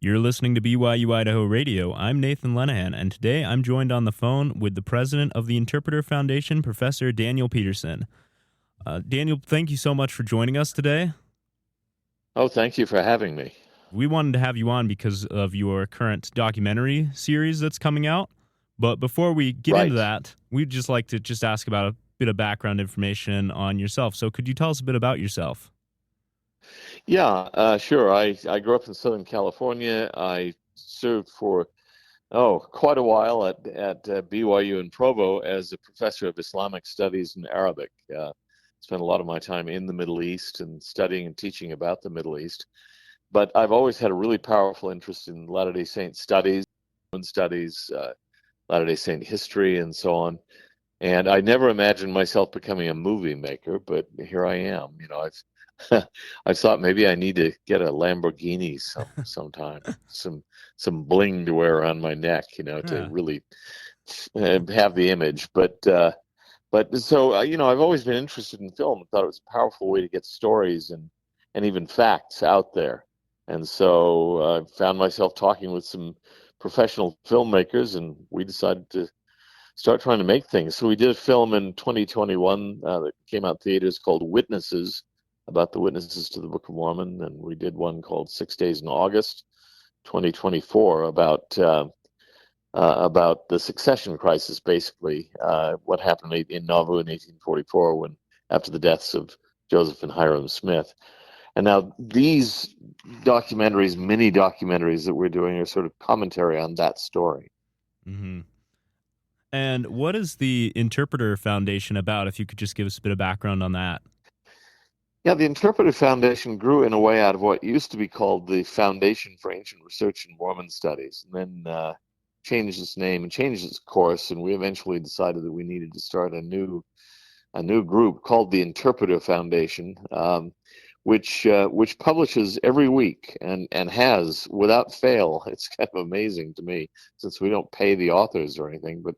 You're listening to BYU-Idaho Radio. I'm Nathan Lenahan, and today I'm joined on the phone with the president of the Interpreter Foundation, Professor Daniel Peterson. Daniel, thank you so much for joining us today. Oh, thank you for having me. We wanted to have you on because of your current documentary series that's coming out. But before we get into that, we'd just like to ask about a bit of background information on yourself. So could you tell us a bit about yourself? Yeah, sure. I grew up in Southern California. I served for quite a while at BYU in Provo as a professor of Islamic studies and Arabic. Spent a lot of my time in the Middle East and studying and teaching about the Middle East. But I've always had a really powerful interest in Latter-day Saint studies, Latter-day Saint history, and so on. And I never imagined myself becoming a movie maker, but here I am. I thought maybe I need to get a Lamborghini sometime, some bling to wear around my neck, to really have the image. But so I've always been interested in film. I thought it was a powerful way to get stories and even facts out there. And so I found myself talking with some professional filmmakers, and we decided to start trying to make things. So we did a film in 2021 that came out theaters called Witnesses, about the witnesses to the Book of Mormon, and we did one called 6 Days in August 2024 about the succession crisis, basically, what happened in Nauvoo in 1844 after the deaths of Joseph and Hiram Smith. And now these documentaries, mini documentaries that we're doing, are sort of commentary on that story. Mm-hmm. And what is the Interpreter Foundation about, if you could just give us a bit of background on that? Yeah, the Interpreter Foundation grew in a way out of what used to be called the Foundation for Ancient Research in Mormon Studies, and then changed its name and changed its course, and we eventually decided that we needed to start a new group called the Interpreter Foundation, which publishes every week and has without fail. It's kind of amazing to me, since we don't pay the authors or anything, but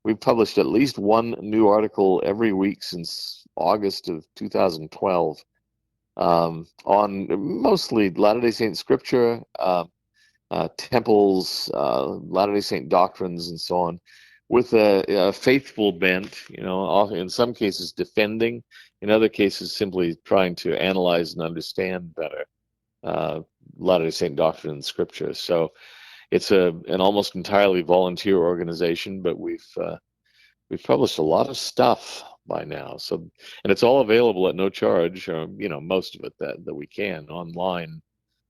we've published at least one new article every week since August of 2012 on mostly Latter-day Saint scripture, temples, Latter-day Saint doctrines, and so on, with a faithful bent, in some cases defending, in other cases simply trying to analyze and understand better Latter-day Saint doctrine and scripture. So it's an almost entirely volunteer organization, but we've published a lot of stuff by now. So, and it's all available at no charge, or most of it that we can online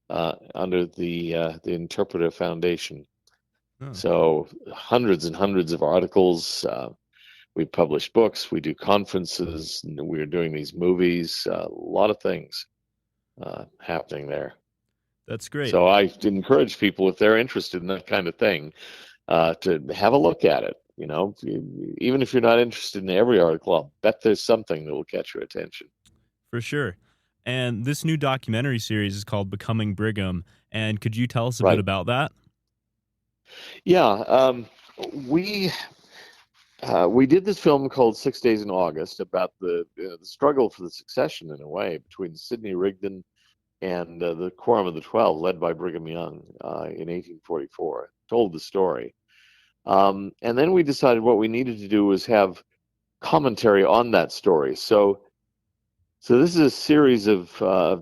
under the Interpreter Foundation. Oh. So hundreds and hundreds of articles. We publish books. We do conferences. We're doing these movies. A lot of things happening there. That's great. So I encourage people, if they're interested in that kind of thing, to have a look at it. Even if you're not interested in every article, I'll bet there's something that will catch your attention. For sure. And this new documentary series is called Becoming Brigham. And could you tell us a bit about that? Yeah, we did this film called 6 Days in August about the struggle for the succession, in a way, between Sidney Rigdon and the Quorum of the 12, led by Brigham Young in 1844. Told the story. And then we decided what we needed to do was have commentary on that story. So this is a series of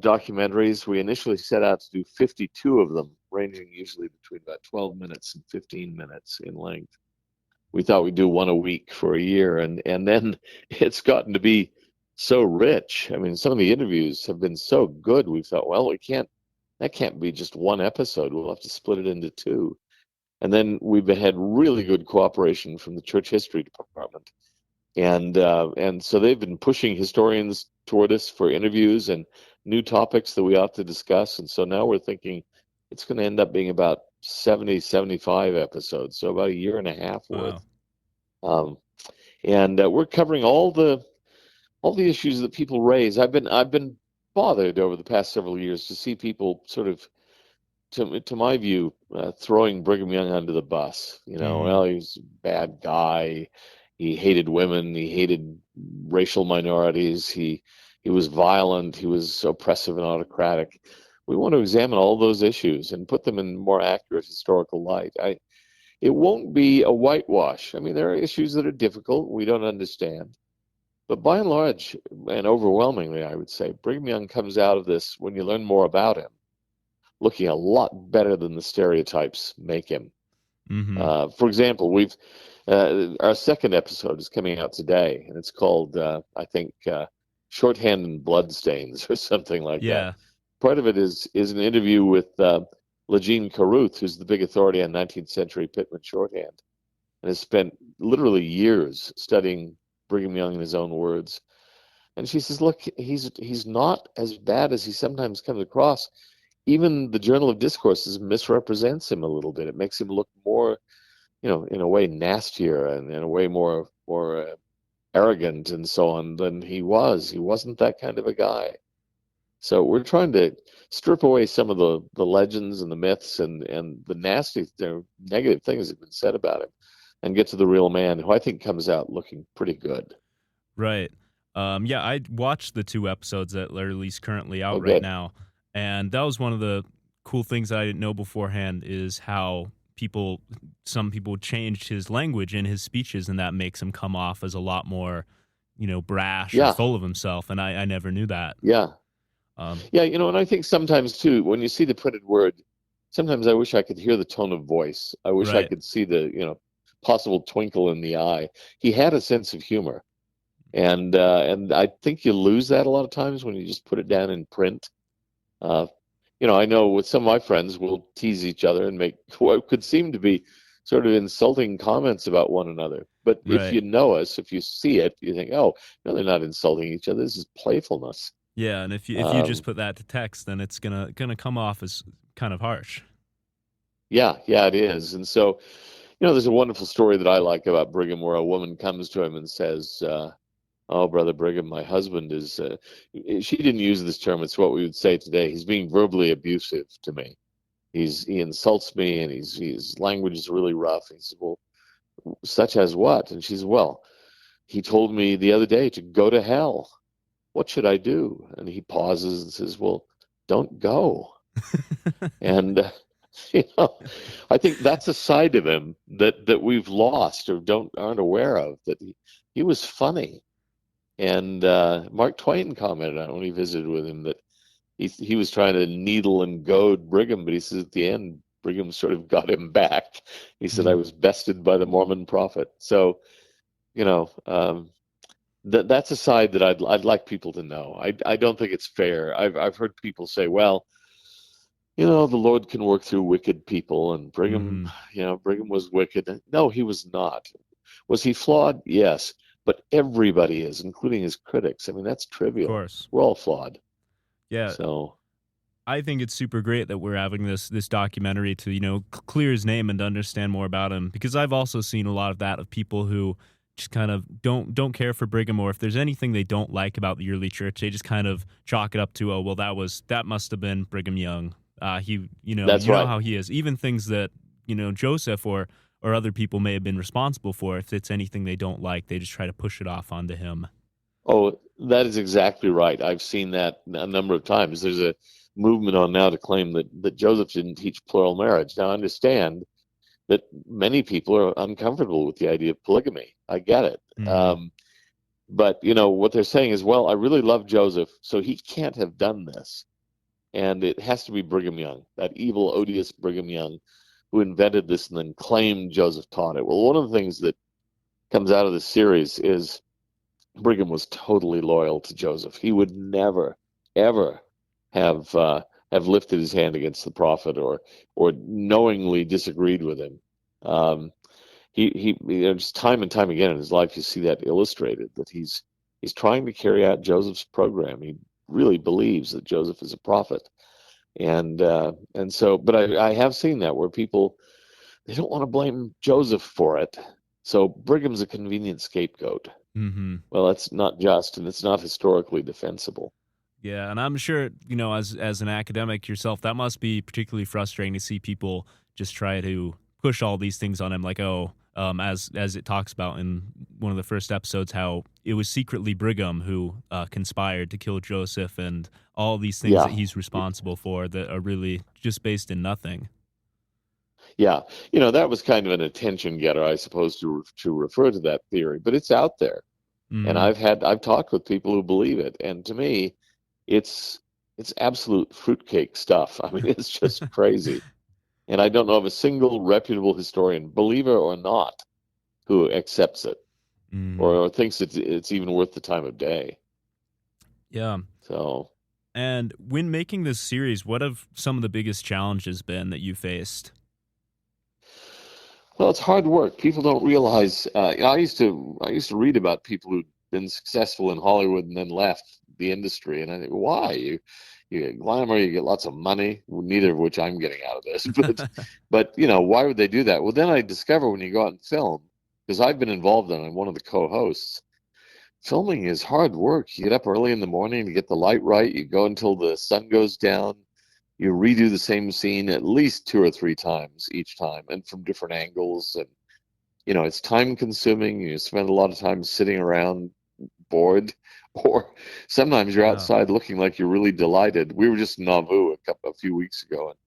documentaries. We initially set out to do 52 of them, ranging usually between about 12 minutes and 15 minutes in length. We thought we'd do one a week for a year, and then it's gotten to be so rich. I mean, some of the interviews have been so good. We thought, well, that can't be just one episode. We'll have to split it into two. And then we've had really good cooperation from the Church History Department. And so they've been pushing historians toward us for interviews and new topics that we ought to discuss. And so now we're thinking it's going to end up being about 70, 75 episodes, so about a year and a half worth. Wow. And we're covering all the issues that people raise. I've been bothered over the past several years to see people sort of, to my view, throwing Brigham Young under the bus. Well, he's a bad guy. He hated women. He hated racial minorities. He was violent. He was oppressive and autocratic. we want to examine all those issues and put them in more accurate historical light. It won't be a whitewash. I mean, there are issues that are difficult, we don't understand. But by and large, and overwhelmingly, I would say, Brigham Young comes out of this, when you learn more about him, looking a lot better than the stereotypes make him. Mm-hmm. For example, our second episode is coming out today, and it's called, I think, Shorthand and Bloodstains or something like that. Yeah. Part of it is an interview with Legene Carruth, who's the big authority on 19th century Pitman shorthand, and has spent literally years studying Brigham Young in his own words. And she says, look, he's not as bad as he sometimes comes across. Even the Journal of Discourses misrepresents him a little bit. It makes him look more, in a way nastier and in a way more arrogant and so on than he was. He wasn't that kind of a guy. So we're trying to strip away some of the legends and the myths and the nasty, negative things that have been said about him, and get to the real man, who I think comes out looking pretty good. Right. Yeah, I watched the 2 episodes that are at least currently out right Good. now, and that was one of the cool things that I didn't know beforehand is how some people changed his language in his speeches, and that makes him come off as a lot more, brash or Yeah. full of himself, and I never knew that. Yeah. Yeah, and I think sometimes too, when you see the printed word, sometimes I wish I could hear the tone of voice. I wish I Right. could see the, possible twinkle in the eye. He had a sense of humor, and I think you lose that a lot of times when you just put it down in print. I know with some of my friends, we'll tease each other and make what could seem to be sort of insulting comments about one another. But if Right. you know us, if you see it, you think, oh, no, they're not insulting each other. This is playfulness. Yeah, and if you just put that to text, then it's gonna come off as kind of harsh. Yeah, it is. And so, there's a wonderful story that I like about Brigham where a woman comes to him and says, oh, Brother Brigham, my husband is, she didn't use this term, it's what we would say today. He's being verbally abusive to me. He insults me, and his language is really rough. He said, well, such as what? And she said, well, he told me the other day to go to hell. What should I do? And he pauses and says, well, don't go. And I think that's a side of him that we've lost or aren't aware of, that he was funny. And Mark Twain commented on it when he visited with him, that he was trying to needle and goad Brigham, but he says at the end, Brigham sort of got him back. He said, I was bested by the Mormon prophet. So, that's a side that I'd like people to know. I don't think it's fair. I've heard people say, well, the Lord can work through wicked people, and Brigham, Brigham was wicked. No, he was not. Was he flawed? Yes, but everybody is, including his critics. I mean, that's trivial. Of course. We're all flawed. Yeah. So I think it's super great that we're having this documentary to, clear his name and to understand more about him, because I've also seen a lot of that, of people who just kind of don't care for Brigham, or if there's anything they don't like about the early church, they just kind of chalk it up to, oh, well, that must have been Brigham Young. He, that's right. know how he is. Even things that, Joseph or other people may have been responsible for, if it's anything they don't like, they just try to push it off onto him. Oh, that is exactly right. I've seen that a number of times. There's a movement on now to claim that Joseph didn't teach plural marriage. Now, I understand that many people are uncomfortable with the idea of polygamy. I get it. Mm-hmm. But, what they're saying is, well, I really love Joseph, so he can't have done this. And it has to be Brigham Young, that evil, odious Brigham Young, who invented this and then claimed Joseph taught it. Well, one of the things that comes out of this series is Brigham was totally loyal to Joseph. He would never, ever have lifted his hand against the prophet or knowingly disagreed with him. He just time and time again in his life, you see that illustrated, that he's trying to carry out Joseph's program. He really believes that Joseph is a prophet, and so. But I have seen that where people, they don't want to blame Joseph for it, so Brigham's a convenient scapegoat. Mm-hmm. Well, that's not just, and it's not historically defensible. Yeah, and I'm sure, as an academic yourself, that must be particularly frustrating to see people just try to push all these things on him, like, as it talks about in one of the first episodes how it was secretly Brigham who conspired to kill Joseph, and all these things that Yeah. he's responsible for that are really just based in nothing. Yeah. That was kind of an attention getter, I suppose, to refer to that theory, but it's out there. And Mm, I've talked with people who believe it. And to me, it's it's absolute fruitcake stuff. I mean, it's just crazy. And I don't know of a single reputable historian, believer or not, who accepts it mm, or thinks it's even worth the time of day. yeah. So, And when making this series, what have some of the biggest challenges been that you faced? well, it's hard work. People don't realize. I used to read about people who'd been successful in Hollywood and then left the industry, and I think, why? You get glamour, you get lots of money, neither of which I'm getting out of this. But why would they do that? Well, then I discover when you go out and film, because I've been involved in it, I'm one of the co-hosts. Filming is hard work. You get up early in the morning to get the light right. You go until the sun goes down. You redo the same scene at least two or three times each time, and from different angles. And it's time consuming. You spend a lot of time sitting around bored, or sometimes you're Yeah, outside looking like you're really delighted. We were just in Nauvoo a few weeks ago, and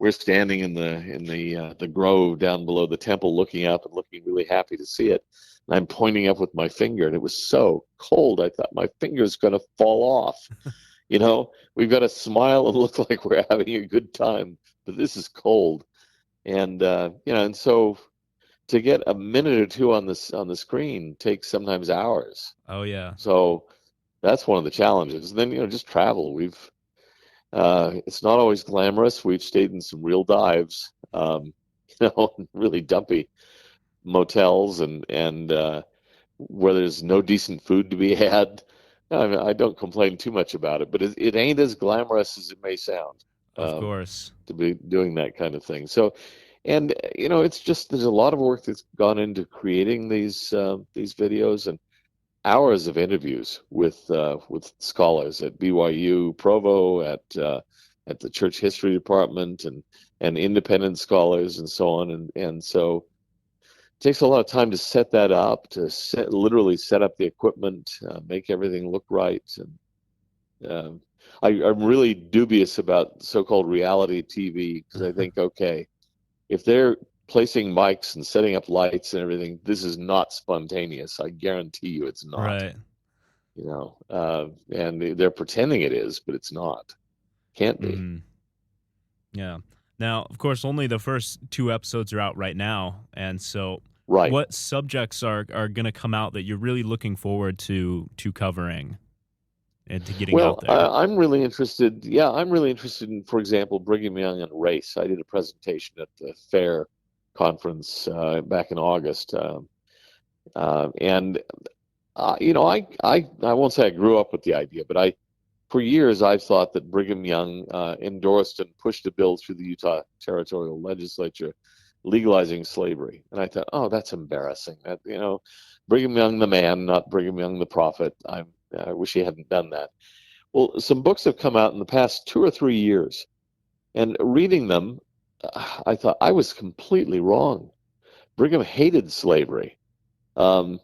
we're standing in the grove down below the temple, looking up and looking really happy to see it. And I'm pointing up with my finger, and it was so cold. I thought my finger's going to fall off. We've got to smile and look like we're having a good time, but this is cold. And so to get a minute or two on the screen takes sometimes hours. oh yeah, So that's one of the challenges. And then just travel. It's not always glamorous. We've stayed in some real dives, really dumpy motels and where there's no decent food to be had. I mean, I don't complain too much about it, but it ain't as glamorous as it may sound, of um, course. to be doing that kind of thing. So, and it's just there's a lot of work that's gone into creating these videos and hours of interviews with scholars at BYU, Provo, at the Church History Department, and independent scholars and so on, and so it takes a lot of time to set that up, literally set up the equipment, make everything look right. And I'm really dubious about so-called reality TV because I think, okay, if they're placing mics and setting up lights and everything, this is not spontaneous. I guarantee you it's not. Right. And they're pretending it is, but it's not. Can't be. Mm, yeah. Now, of course, only the first two episodes are out right now, and so Right. what subjects are going to come out that you're really looking forward to covering and to getting out Well, there? I'm really interested. Yeah, I'm really interested in, for example, Brigham Young and race. I did a presentation at the FAIR conference back in August, and I won't say I grew up with the idea, but for years I've thought that Brigham Young endorsed and pushed a bill through the Utah Territorial Legislature legalizing slavery, and I thought, oh, that's embarrassing. That Brigham Young the man, not Brigham Young the prophet. I wish he hadn't done that. Well, some books have come out in the past 2 or 3 years, and reading them, I thought I was completely wrong. Brigham hated slavery. Um,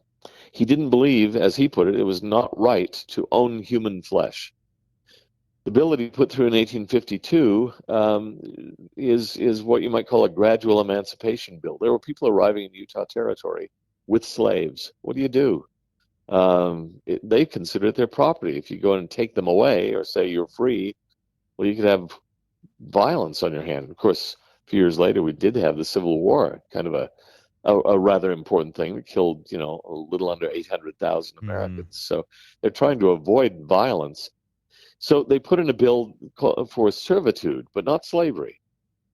he didn't believe, as he put it, it was not right to own human flesh. The bill that he put through in 1852 is what you might call a gradual emancipation bill. There were people arriving in Utah Territory with slaves. What do you do? They consider it their property. If you go and take them away or say you're free, well, you could have violence on your hand. Of course, a few years later, we did have the Civil War, kind of a rather important thing that killed, a little under 800,000 Mm, Americans. So they're trying to avoid violence. So they put in a bill for servitude, but not slavery.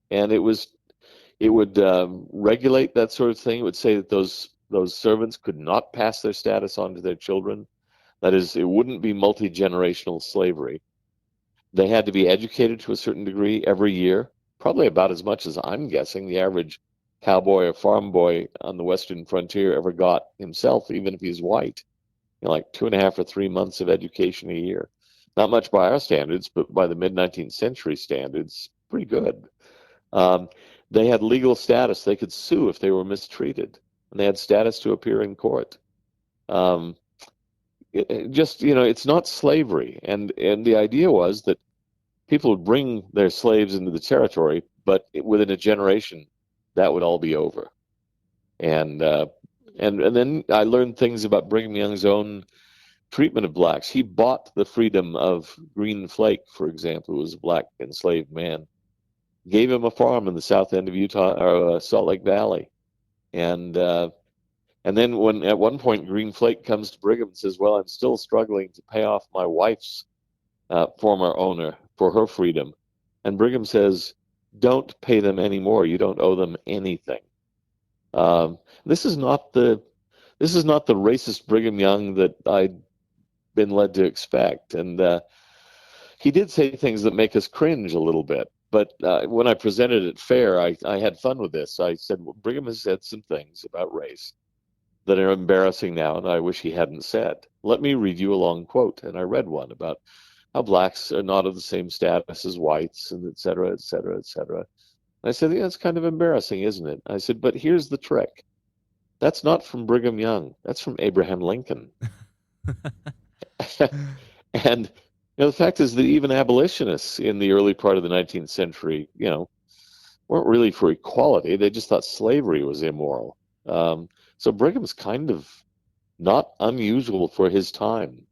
And it would regulate that sort of thing. It would say that those servants could not pass their status on to their children. That is, it wouldn't be multi-generational slavery. They had to be educated to a certain degree every year, probably about as much as I'm guessing the average cowboy or farm boy on the western frontier ever got himself, even if he's white. Like 2.5 or 3 months of education a year. Not much by our standards, but by the mid 19th century standards, pretty good. Um, they had legal status. They could sue if they were mistreated, and they had status to appear in court. Just, it's not slavery. And the idea was that people would bring their slaves into the territory, but within a generation, that would all be over. And and then I learned things about Brigham Young's own treatment of blacks. He bought the freedom of Green Flake, for example, who was a black enslaved man, gave him a farm in the south end of Utah or Salt Lake Valley, and then when at one point Green Flake comes to Brigham and says, "Well, I'm still struggling to pay off my wife's former owner for her freedom," and Brigham says, "Don't pay them anymore. You don't owe them anything." Um, this is not the racist Brigham Young that I'd been led to expect, and he did say things that make us cringe a little bit. But when I presented it fair, I had fun with this. I said, well, Brigham has said some things about race that are embarrassing now, and I wish he hadn't said. Let me read you a long quote. And I read one about how blacks are not of the same status as whites, and et cetera, et cetera, et cetera. And I said, yeah, it's kind of embarrassing, isn't it? I said, but here's the trick. That's not from Brigham Young. That's from Abraham Lincoln. And the fact is that even abolitionists in the early part of the 19th century, weren't really for equality. They just thought slavery was immoral. So Brigham's kind of not unusual for his time.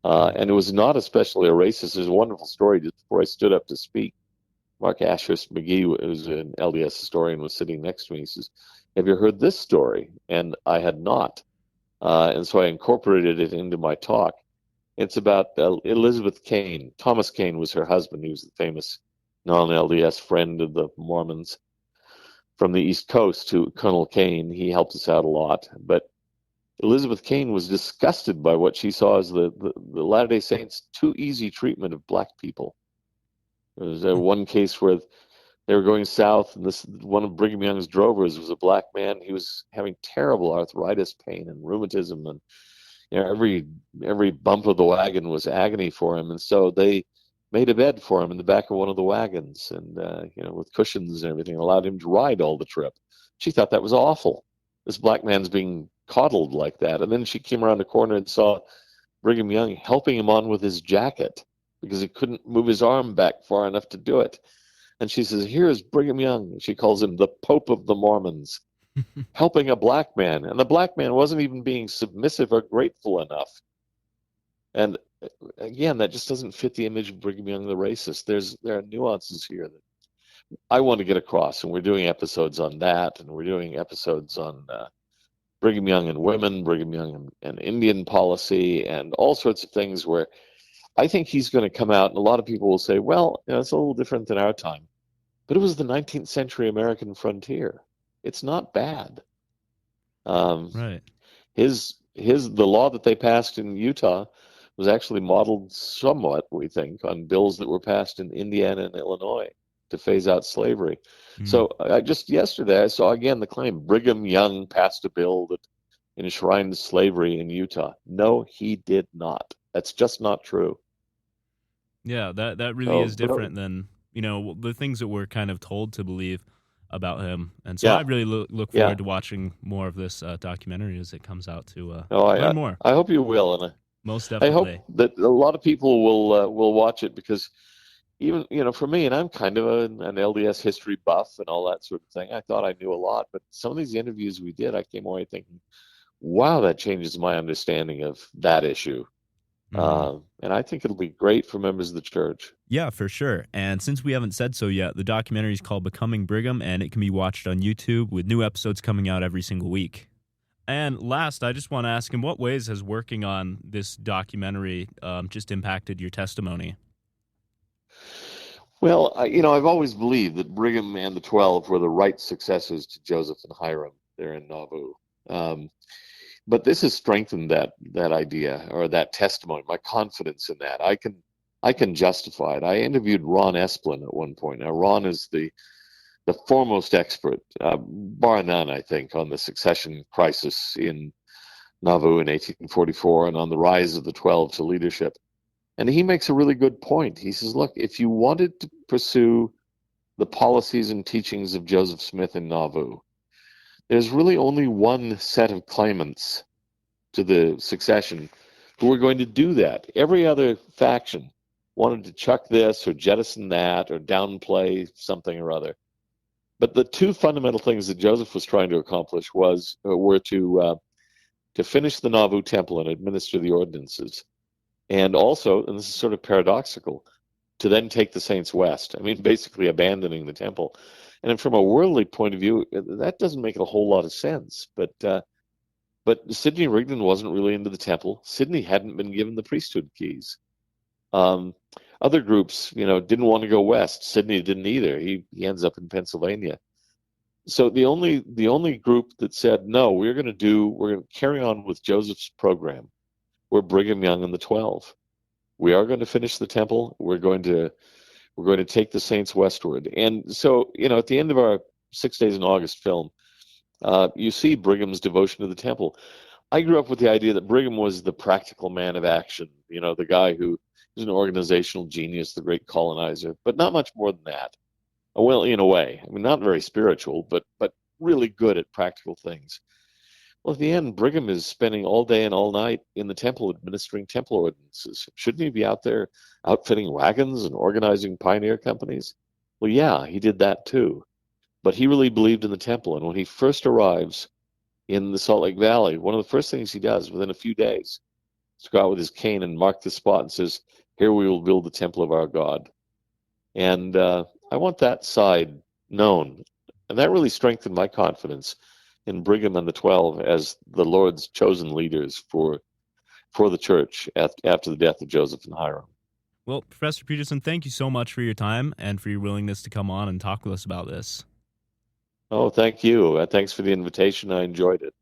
And it was not especially a racist. There's a wonderful story just before I stood up to speak. Mark Ashurst McGee, who's an LDS historian, was sitting next to me. He says, have you heard this story? And I had not. And so I incorporated it into my talk. It's about Elizabeth Kane. Thomas Kane was her husband. He was the famous non-LDS friend of the Mormons from the East Coast, to Colonel Kane. He helped us out a lot. But Elizabeth Kane was disgusted by what she saw as the Latter-day Saints' too easy treatment of black people. There was one case where they were going south, and one of Brigham Young's drovers was a black man. He was having terrible arthritis pain and rheumatism, and every bump of the wagon was agony for him. And so they made a bed for him in the back of one of the wagons, and with cushions and everything, allowed him to ride all the trip. She thought that was awful. This black man's being coddled like that. And then she came around the corner and saw Brigham Young helping him on with his jacket because he couldn't move his arm back far enough to do it. And she says, here's Brigham Young. She calls him the Pope of the Mormons, helping a black man. And the black man wasn't even being submissive or grateful enough. And again, that just doesn't fit the image of Brigham Young the racist. There are nuances here that I want to get across, and we're doing episodes on that, and we're doing episodes on Brigham Young and women, Brigham Young and Indian policy, and all sorts of things where I think he's going to come out, and a lot of people will say, well, it's a little different than our time. But it was the 19th century American frontier. It's not bad. Right. The law that they passed in Utah was actually modeled somewhat, we think, on bills that were passed in Indiana and Illinois to phase out slavery. So just yesterday I saw again the claim Brigham Young passed a bill that enshrined slavery in Utah. No, he did not. That's just not true. Yeah, that really is different than the things that we're kind of told to believe about him. And so I really look forward to watching more of this documentary as it comes out to learn more. I hope you will, and most definitely. I hope that a lot of people will watch it, because even for me, and I'm kind of an LDS history buff and all that sort of thing, I thought I knew a lot, but some of these interviews we did, I came away thinking, wow, that changes my understanding of that issue. And I think it'll be great for members of the church. Yeah, for sure. And since we haven't said so yet, the documentary is called Becoming Brigham, and it can be watched on YouTube with new episodes coming out every single week. And last, I just want to ask, in what ways has working on this documentary just impacted your testimony? Well, I've always believed that Brigham and the 12 were the right successors to Joseph and Hiram there in Nauvoo. But this has strengthened that idea, or that testimony, my confidence in that. I can justify it. I interviewed Ron Esplin at one point. Now, Ron is the foremost expert, bar none, I think, on the succession crisis in Nauvoo in 1844 and on the rise of the 12 to leadership. And he makes a really good point. He says, look, if you wanted to pursue the policies and teachings of Joseph Smith in Nauvoo, there's really only one set of claimants to the succession who were going to do that. Every other faction wanted to chuck this or jettison that or downplay something or other. But the two fundamental things that Joseph was trying to accomplish were to finish the Nauvoo temple and administer the ordinances, and also, and this is sort of paradoxical, to then take the saints west. I mean, basically abandoning the temple. And from a worldly point of view, that doesn't make a whole lot of sense. But Sidney Rigdon wasn't really into the temple. Sidney hadn't been given the priesthood keys. Other groups, didn't want to go west. Sidney didn't either. He ends up in Pennsylvania. So the only group that said no, we're going to carry on with Joseph's program, were Brigham Young and the 12. We are going to finish the temple. We're going to take the saints westward. And so, at the end of our 6 Days in August film, you see Brigham's devotion to the temple. I grew up with the idea that Brigham was the practical man of action, the guy who is an organizational genius, the great colonizer, but not much more than that. Well, in a way, I mean, not very spiritual, but really good at practical things. Well, at the end, Brigham is spending all day and all night in the temple administering temple ordinances. Shouldn't he be out there outfitting wagons and organizing pioneer companies? Well, yeah, he did that too. But he really believed in the temple. And when he first arrives in the Salt Lake Valley, one of the first things he does within a few days is to go out with his cane and mark the spot and says, "Here we will build the temple of our God." And I want that side known. And that really strengthened my confidence in Brigham and the 12 as the Lord's chosen leaders for the church after the death of Joseph and Hiram. Well, Professor Peterson, thank you so much for your time and for your willingness to come on and talk with us about this. Oh, thank you. Thanks for the invitation. I enjoyed it.